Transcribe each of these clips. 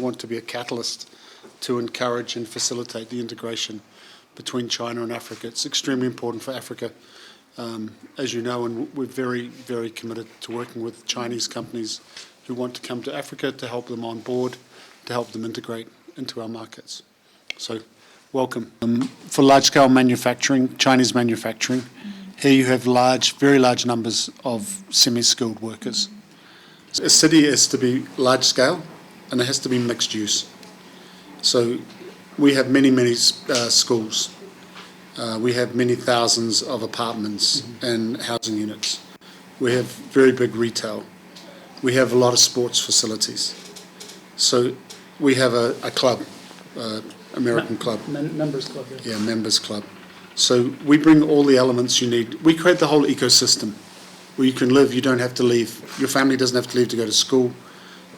want to be a catalyst to encourage and facilitate the integration between China and Africa. It's extremely important for Africa, as you know, and we're very, very committed to working with Chinese companies who want to come to Africa to help them on board, to help them integrate into our markets. So, welcome. For large-scale manufacturing, Chinese manufacturing, here you have very large numbers of semi-skilled workers. A city has to be large-scale and it has to be mixed use. So we have many, many schools. We have many thousands of apartments and housing units. We have very big retail. We have a lot of sports facilities. So we have a club, American club. Members club. Yeah, members club. So we bring all the elements you need. We create the whole ecosystem where you can live. You don't have to leave. Your family doesn't have to leave to go to school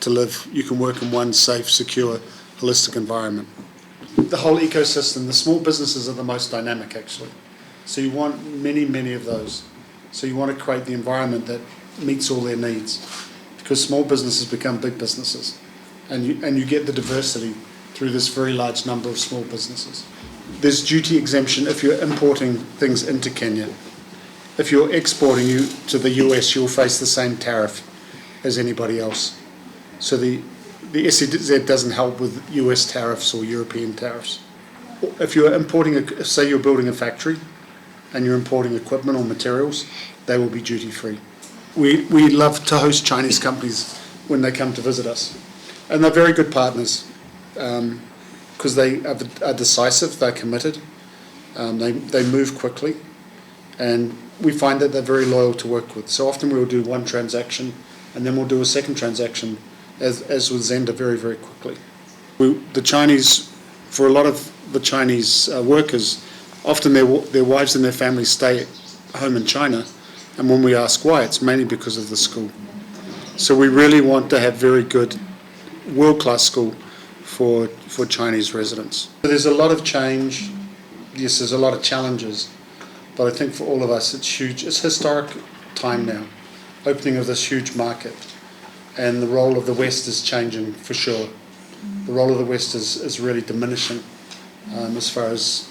to live. You can work in one safe, secure, holistic environment. The whole ecosystem, the small businesses are the most dynamic actually. So you want many, many of those. So you want to create the environment that meets all their needs, because small businesses become big businesses, and you get the diversity through this very large number of small businesses. There's duty exemption if you're importing things into Kenya. If you're exporting to the US, you'll face the same tariff as anybody else. So the SEZ doesn't help with US tariffs or European tariffs. If you're importing, say you're building a factory and you're importing equipment or materials, they will be duty free. We love to host Chinese companies when they come to visit us. And they're very good partners because they are decisive, they're committed, they move quickly, and we find that they're very loyal to work with. So often we'll do one transaction and then we'll do a second transaction, as with Zenda, very, very quickly. For a lot of the Chinese workers, often their wives and their families stay home in China, and when we ask why, it's mainly because of the school. So we really want to have very good, world-class school for Chinese residents. So there's a lot of change, yes, there's a lot of challenges, but I think for all of us it's huge. It's historic time now, opening of this huge market. And the role of the West is changing for sure. The role of the West is really diminishing as far as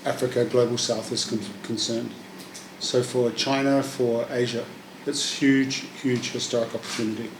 Africa, Global South is concerned. So for China, for Asia, it's huge, huge historic opportunity.